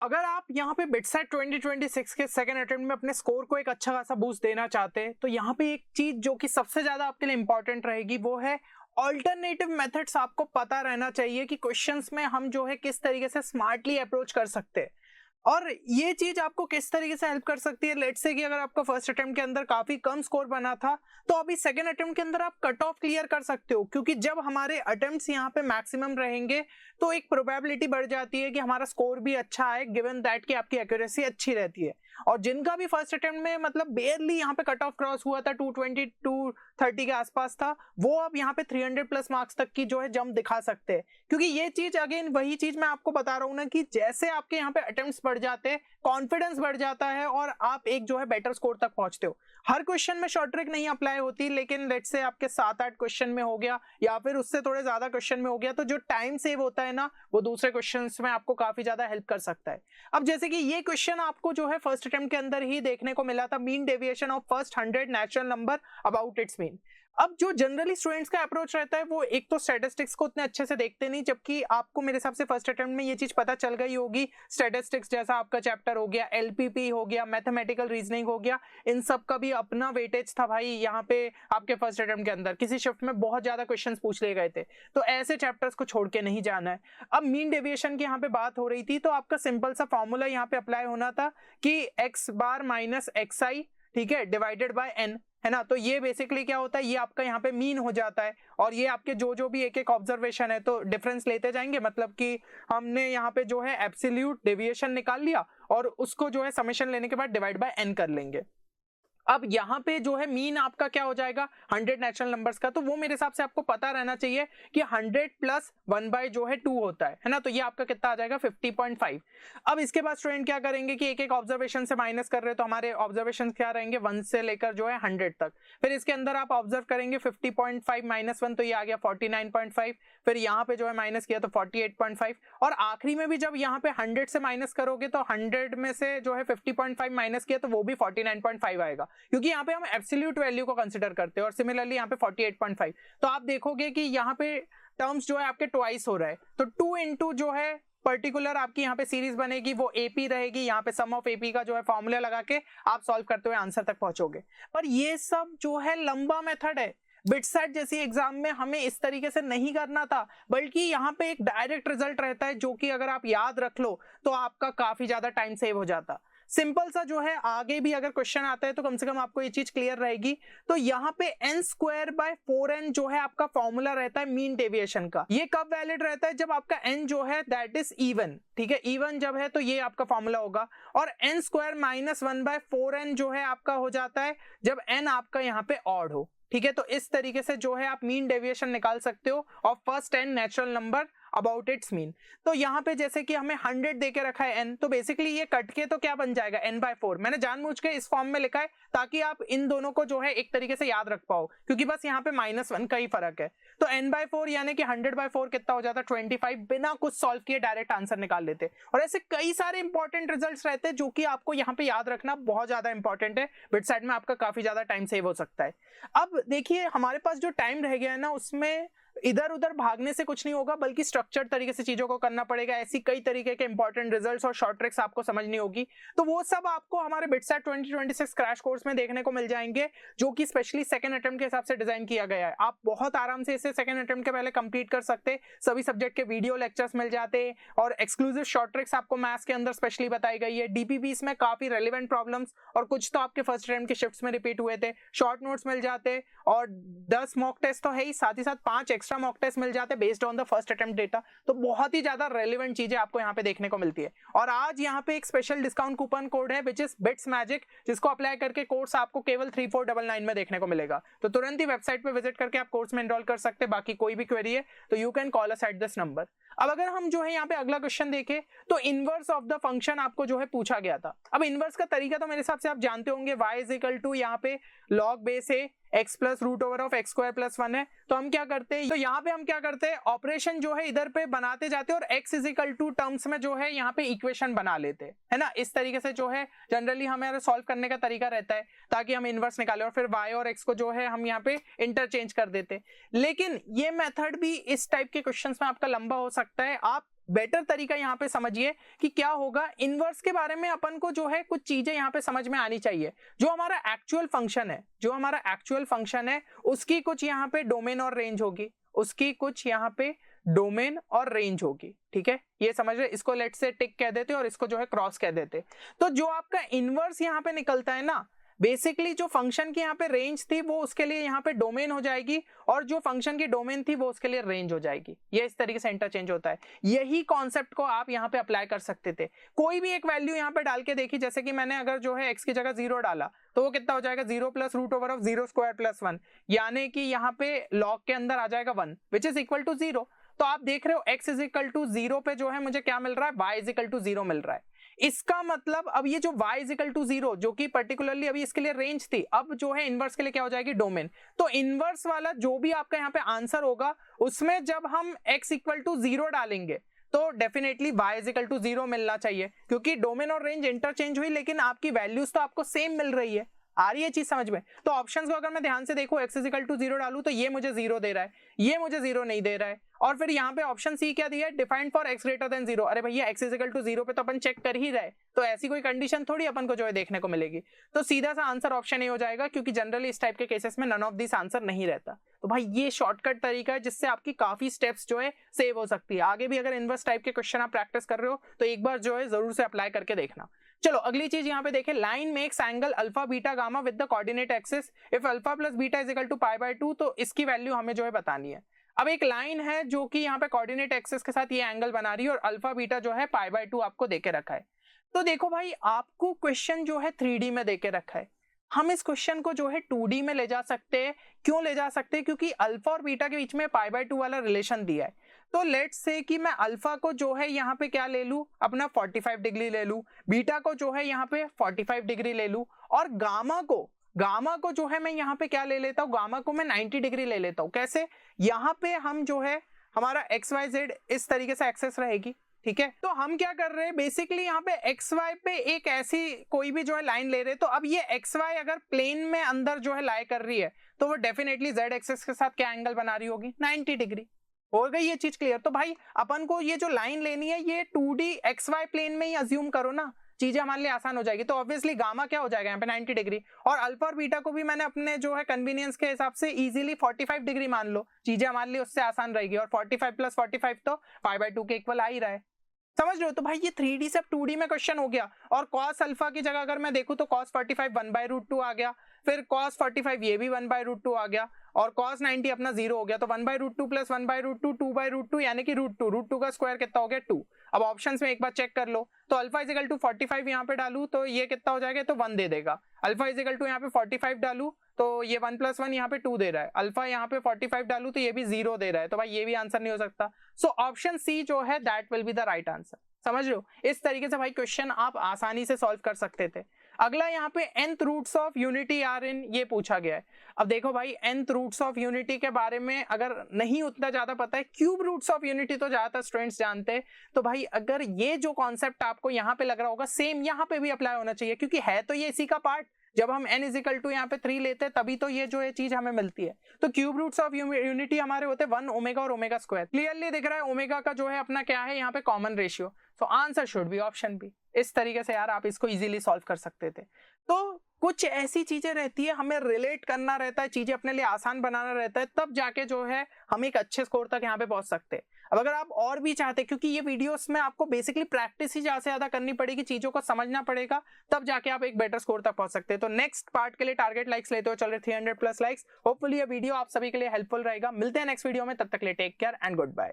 अगर आप यहाँ पे बिटसेट 2026 के सेकंड अटेम्प्ट में अपने स्कोर को एक अच्छा खासा बूस्ट देना चाहते हैं तो यहाँ पे एक चीज जो कि सबसे ज्यादा आपके लिए इंपॉर्टेंट रहेगी वो है ऑल्टरनेटिव मेथड्स। आपको पता रहना चाहिए कि क्वेश्चंस में हम जो है किस तरीके से स्मार्टली अप्रोच कर सकते हैं और ये चीज आपको किस तरीके से हेल्प कर सकती है। लेट्स से कि अगर आपका फर्स्ट अटेम्प्ट के अंदर काफी कम स्कोर बना था तो अभी सेकंड अटेम्प्ट के अंदर आप कट ऑफ क्लियर कर सकते हो, क्योंकि जब हमारे अटेम्प्ट्स यहाँ पे मैक्सिमम रहेंगे तो एक प्रोबेबिलिटी बढ़ जाती है कि हमारा स्कोर भी अच्छा आए, गिवन दैट कि आपकी एक्यूरेसी अच्छी रहती है। और जिनका भी फर्स्ट अटेम्प्ट में मतलब बेयरली यहाँ पे कट ऑफ क्रॉस हुआ था, 220 230 के आसपास था, वो अब यहाँ पे 300 प्लस मार्क्स तक की जो है जंप दिखा सकते हैं। क्योंकि ये चीज अगेन वही चीज मैं आपको बता रहा हूँ ना कि जैसे आपके यहाँ पे अटेम्प्ट्स बढ़ जाते हैं, कॉन्फिडेंस बढ़ जाता है और आप एक जो है बेटर स्कोर तक पहुंचते हो। हर क्वेश्चन में शॉर्ट ट्रिक नहीं अप्लाई होती, लेकिन लेट्स से आपके 7-8 क्वेश्चन में हो गया या फिर उससे थोड़े ज्यादा क्वेश्चन में हो गया तो जो टाइम सेव होता है ना वो दूसरे क्वेश्चंस में आपको काफी ज्यादा हेल्प कर सकता है। अब जैसे कि ये क्वेश्चन आपको जो है फर्स्ट अटेम्प्ट के अंदर ही देखने को मिला था, mean deviation of first 100 natural number about it's mean. अब जो जनरली स्टूडेंट्स का अप्रोच रहता है वो एक तो स्टैटिस्टिक्स को उतने अच्छे से देखते नहीं, जबकि आपको मेरे हिसाब से फर्स्ट अटेम्प्ट में ये चीज पता चल गई होगी। स्टैटिस्टिक्स जैसा आपका चैप्टर हो गया, एलपीपी हो गया, मैथमेटिकल रीजनिंग हो गया, इन सब का भी अपना वेटेज था भाई। यहाँ पे आपके फर्स्ट अटेम्प्ट के अंदर किसी शिफ्ट में बहुत ज्यादा क्वेश्चंस पूछ लिए गए थे, तो ऐसे चैप्टर्स को छोड़ के नहीं जाना है। अब मीन डेविएशन की यहाँ पे बात हो रही थी तो आपका सिंपल सा फॉर्मूला यहाँ पे अप्लाई होना था कि एक्स बार माइनस एक्स आई, ठीक है, डिवाइडेड बाय एन, है ना। तो ये बेसिकली क्या होता है, ये आपका यहाँ पे मीन हो जाता है और ये आपके जो भी एक एक ऑब्जर्वेशन है तो डिफरेंस लेते जाएंगे। मतलब कि हमने यहाँ पे जो है एब्सोल्यूट डेविएशन निकाल लिया और उसको जो है समेशन लेने के बाद डिवाइड बाय एन कर लेंगे। अब यहाँ पे जो है मीन आपका क्या हो जाएगा 100 नेचुरल नंबर्स का, तो वो मेरे हिसाब से आपको पता रहना चाहिए कि 100 प्लस 1/2 होता है ना। तो ये आपका कितना आ जाएगा 50.5। अब इसके बाद स्टूडेंट क्या करेंगे कि एक एक ऑब्जर्वेशन से माइनस कर रहे हैं तो हमारे ऑब्जर्वेशन क्या रहेंगे 1 से लेकर जो है 100 तक। फिर इसके अंदर आप ऑब्जर्व करेंगे 50.5 माइनस 1 तो ये आ गया 49.5। फिर यहाँ पे जो है माइनस किया तो 48.5 और आखिरी में भी जब यहाँ पे 100 से माइनस करोगे तो 100 में से जो है 50.5 माइनस किया तो वो भी 49.5 आएगा, क्योंकि यहाँ पे हम एब्सोल्यूट वैल्यू को कंसीडर करते हैं। और सिमिलरली यहाँ पे 48.5 तो आप देखोगे कि यहाँ पे टर्म्स जो है आपके ट्वाइस हो रहा है, तो 2 इंटू जो है पर्टिकुलर आपकी यहाँ पे सीरीज बनेगी वो एपी रहेगी। यहाँ पे सम ऑफ एपी का जो है फॉर्मूला लगा के आप सॉल्व करते हुए आंसर तक पहुंचोगे। पर ये सब जो है लंबा मेथड है, बिटसेट जैसी एग्जाम में हमें इस तरीके से नहीं करना था, बल्कि यहाँ पे एक डायरेक्ट रिजल्ट रहता है जो कि अगर आप याद रख लो तो आपका काफी ज्यादा टाइम सेव हो जाता। सिंपल सा जो है आगे भी अगर क्वेश्चन आता है तो कम से कम आपको ये चीज क्लियर रहेगी। तो यहाँ पे n² / 4n जो है आपका फॉर्मूला रहता है मीन डेविएशन का। ये कब वैलिड रहता है, जब आपका n जो है दैट इज इवन, ठीक है, इवन जब है तो ये आपका फॉर्मूला होगा। और n² - 1/4n जो है आपका हो जाता है जब n आपका यहाँ पे ऑड हो, ठीक है। तो इस तरीके से जो है आप मीन डेविएशन निकाल सकते हो और first 10 natural number about it's mean. तो यहाँ पे जैसे कि हमें 100 देके रखा है n, तो बेसिकली ये कट के तो क्या बन जाएगा n/4। मैंने जानबूझ के इस फॉर्म में लिखा है ताकि आप इन दोनों को जो है एक तरीके से याद रख पाओ, क्योंकि बस यहाँ पे -1 का ही फर्क है। तो n/4 यानी कि 100/4 कितना हो जाता है 25। बिना कुछ सॉल्व किए डायरेक्ट आंसर निकाल लेते। और ऐसे कई सारे इंपॉर्टेंट रिजल्ट्स रहते हैं जो कि आपको यहाँ पे याद रखना बहुत ज्यादा इंपॉर्टेंट है। बिटसेट में आपका काफी ज्यादा टाइम सेव हो सकता है। अब देखिए हमारे पास जो टाइम रह गया है ना उसमें इधर उधर भागने से कुछ नहीं होगा, बल्कि स्ट्रक्चर्ड तरीके से चीजों को करना पड़ेगा। ऐसी कई तरीके के इंपॉर्टेंट रिजल्ट्स और शॉर्ट ट्रिक्स आपको समझनी होगी, तो वो सब आपको हमारे बिटसेट 2026 क्रैश कोर्स में देखने को मिल जाएंगे, जो कि स्पेशली सेकंड अटेम्प्ट के हिसाब से डिजाइन किया गया है। आप बहुत आराम से इसे सेकंड अटेम्प्ट के पहले कंप्लीट कर सकते। सभी सब्जेक्ट के वीडियो लेक्चर्स मिल जाते और एक्सक्लूसिव शॉर्ट ट्रिक्स आपको मैथ्स के अंदर स्पेशली बताई गई है। डीपीपीस में काफी रेलिवेंट प्रॉब्लम्स और कुछ तो आपके फर्स्ट अटेम्प्ट के शिफ्ट्स में रिपीट हुए थे, शॉर्ट नोट्स मिल जाते और 10 मॉक टेस्ट तो है ही, साथ ही साथ 5 एक्स्ट्रा मॉक टेस्ट मिल जाते based on the first attempt data. तो बहुत ही ज्यादा रेलेवेंट चीजें आपको यहाँ पे देखने को मिलती है। और आज यहाँ पे एक स्पेशल डिस्काउंट कूपन कोड है विच इज बिट्स मैजिक, जिसको अप्लाई करके कोर्स आपको केवल 3499 में देखने को मिलेगा। तो तुरंत ही वेबसाइट पे विजिट करके आप कोर्स में एनरोल कर सकते हैं। बाकी कोई भी क्वेरी है तो you can call us at this number. अब अगर हम जो है यहाँ पे अगला क्वेश्चन देखें तो इनवर्स ऑफ द फंक्शन आपको जो है पूछा गया था। अब इनवर्स का तरीका तो मेरे हिसाब से आप जानते होंगे, y = यहाँ पे log बेस है x + √(x² + 1) है। तो हम क्या करते हैं, तो यहाँ पे हम क्या करते हैं ऑपरेशन जो है इधर पे बनाते जाते हैं और x = टर्म्स में जो है यहाँ पे इक्वेशन बना लेते हैं, है ना। इस तरीके से जो है जनरली हमें सॉल्व करने का तरीका रहता है ताकि हम इनवर्स निकालें और फिर y और x को जो है हम यहाँ पे इंटरचेंज कर देते। लेकिन ये मेथड भी इस टाइप के क्वेश्चंस में आपका लंबा हो सकता है। आप बेटर तरीका यहाँ पे समझिए कि क्या होगा। इनवर्स के बारे में अपन को जो है कुछ चीजें यहाँ पे समझ में आनी चाहिए। जो हमारा एक्चुअल फंक्शन है उसकी कुछ यहाँ पे डोमेन और रेंज होगी, उसकी कुछ यहाँ पे डोमेन और रेंज होगी, ठीक है, ये समझ रहे। इसको लेट से टिक कह देते और इसको जो है क्रॉस कह देते। तो जो आपका इनवर्स यहाँ पे निकलता है ना, बेसिकली जो फंक्शन की यहाँ पे रेंज थी वो उसके लिए यहाँ पे डोमेन हो जाएगी, और जो फंक्शन की डोमेन थी वो उसके लिए रेंज हो जाएगी। ये इस तरीके से इंटरचेंज होता है। यही कॉन्सेप्ट को आप यहाँ पे अप्लाई कर सकते थे। कोई भी एक वैल्यू यहाँ पे डाल के देखी, जैसे कि मैंने अगर जो है x की जगह 0 डाला तो वो कितना हो जाएगा, 0 plus root over of 0 square plus 1, यानी कि यहाँ पे लॉग के अंदर आ जाएगा 1 विच इज इक्वल टू 0। तो आप देख रहे हो x इज इक्वल टू 0 पे जो है मुझे क्या मिल रहा है, y इज इक्वल टू 0 मिल रहा है। इसका मतलब अब ये जो y इज इक्वल टू 0 जो कि पर्टिकुलरली अभी इसके लिए रेंज थी, अब जो है इनवर्स के लिए क्या हो जाएगी, डोमेन। तो इनवर्स वाला जो भी आपका यहाँ पे आंसर होगा उसमें जब हम x इक्वल टू 0 डालेंगे तो definitely y is equal to 0 मिलना चाहिए, क्योंकि डोमेन और रेंज इंटरचेंज हुई लेकिन आपकी वैल्यूज तो आपको सेम मिल रही है। आ रही है चीज समझ में। तो ऑप्शंस को अगर मैं ध्यान से देखूं, x इज इक्वल टू 0 डालूं तो ये मुझे 0 दे रहा है, ये मुझे 0 नहीं दे रहा है। और फिर यहाँ पे ऑप्शन सी क्या दिया है, defined for x greater than 0। अरे भैया x इज इक्वल टू 0 पे तो अपन चेक कर ही रहे, तो ऐसी कोई कंडीशन थोड़ी अपन को जो है देखने को मिलेगी। तो सीधा सा आंसर ऑप्शन ए हो जाएगा, क्योंकि जनरली इस टाइप के केसेस में नन ऑफ दिस आंसर नहीं रहता। तो भाई ये शॉर्टकट तरीका है जिससे आपकी काफी स्टेप्स जो है सेव हो सकती है। आगे भी अगर इनवर्स टाइप के क्वेश्चन आप प्रैक्टिस कर रहे हो तो एक बार जो है जरूर से अप्लाई करके देखना। चलो अगली चीज यहाँ पे देखें, line makes angle alpha beta gamma with the coordinate axis if alpha plus beta is equal to pi by 2। तो इसकी वैल्यू हमें जो है बतानी है। अब एक लाइन है जो कि यहाँ पे कोऑर्डिनेट एक्सिस के साथ ये एंगल बना रही है और अल्फा बीटा जो है पाई बाय 2 आपको देके रखा है। तो देखो भाई, आपको क्वेश्चन जो है 3D में देके रखा है, हम इस क्वेश्चन को जो है 2D में ले जा सकते हैं। क्यों ले जा सकते हैं, क्योंकि अल्फा और बीटा के बीच में पाई बाय 2 वाला रिलेशन दिया है। तो लेट्स से कि मैं अल्फा को जो है यहाँ पे क्या ले लूं, अपना 45 डिग्री ले लूं, बीटा को जो है यहाँ पे 45 डिग्री ले लूं, और गामा को जो है मैं यहाँ पे क्या ले लेता हूँ, गामा को मैं 90 डिग्री ले लेता हूँ। कैसे, यहाँ पे हम जो है हमारा एक्स वाई जेड इस तरीके से एक्सेस रहेगी, ठीक है। तो हम क्या कर रहे हैं, बेसिकली यहाँ पे एक्स वाई पे एक ऐसी कोई भी जो है लाइन ले रहे हैं। तो अब ये एक्स वाई अगर प्लेन में अंदर जो है लाई कर रही है तो वो डेफिनेटली जेड एक्सेस के साथ क्या एंगल बना रही होगी, 90 डिग्री। हो गई ये चीज क्लियर। तो भाई अपन को ये जो लाइन लेनी है ये 2D XY प्लेन में ही अज्यूम करो ना, चीजें हमारे लिए आसान हो जाएगी। तो ऑब्वियसली गामा क्या हो जाएगा यहाँ पे 90 डिग्री, और अल्फा और बीटा को भी मैंने अपने जो है कन्वीनियंस के हिसाब से इजीली 45 डिग्री मान लो, चीजें हमारे लिए उससे आसान रहेगी। और 45 प्लस 45 तो पाई बाय 2 के इक्वल आ ही रहा है, समझ रहे हो। तो भाई ये 3D से 2D में क्वेश्चन हो गया। और cos अल्फा की जगह अगर मैं देखूं तो cos 45 1/√2 आ गया, फिर cos 45 ये भी 1/√2 आ गया, और cos 90 अपना 0 हो गया। तो 1/√2 प्लस 1/√2 2/√2 यानी कि √2 का स्क्वायर कितना हो गया 2। अब ऑप्शंस में एक बार चेक कर लो, तो अल्फा इज इक्वल टू 45 यहाँ पे डालू तो ये कितना हो जाएगा, तो 1 दे देगा। अल्फा इज इक्वल टू यहाँ पे 45 डालू तो ये 1 + 1 यहाँ पे 2 दे रहा है। अल्फा यहाँ पे 45 डालू तो ये भी 0 दे रहा है। तो भाई ये भी आंसर नहीं हो सकता। सो ऑप्शन सी जो है that will be the right answer. समझ लो, इस तरीके से भाई क्वेश्चन आप आसानी से सॉल्व कर सकते थे। अगला यहाँ पे nth roots of unity are in, ये पूछा गया है। अब देखो भाई, nth रूट्स ऑफ यूनिटी के बारे में अगर नहीं उतना ज्यादा पता है, क्यूब रूट्स ऑफ यूनिटी तो ज्यादातर स्टूडेंट्स जानते हैं। तो भाई अगर ये जो कॉन्सेप्ट आपको यहाँ पे लग रहा होगा, सेम यहाँ पे भी अप्लाई होना चाहिए, क्योंकि है तो ये इसी का पार्ट। जब हम n इज इक्वल टू यहाँ पे 3 लेते हैं तभी तो ये जो है चीज हमें मिलती है। तो क्यूब रूट्स ऑफ यूनिटी हमारे होते हैं 1 ओमेगा और ओमेगा स्क्वायर। क्लियरली दिख रहा है ओमेगा का जो है अपना क्या है यहाँ पे common ratio. So answer should be option B. इस तरीके से यार आप इसको इजीली सॉल्व कर सकते थे। तो कुछ ऐसी चीजें रहती है, हमें रिलेट करना रहता है, चीजें अपने लिए आसान बनाना रहता है, तब जाके जो है हम एक अच्छे स्कोर तक यहाँ पे पहुंच सकते हैं। अब अगर आप और भी चाहते हैं, क्योंकि ये वीडियोस में आपको बेसिकली प्रैक्टिस ही ज्यादा से ज्यादा करनी पड़ेगी, चीजों को समझना पड़ेगा, तब जाके आप एक बेटर स्कोर तक पहुंच सकते हैं। तो नेक्स्ट पार्ट के लिए टारगेट लाइक्स लेते हो चल रहे 300+ लाइक्स। होपफुली ये वीडियो आप सभी के लिए हेल्पफुल रहेगा। मिलते हैं नेक्स्ट वीडियो में, तब तक के लिए take care and good bye.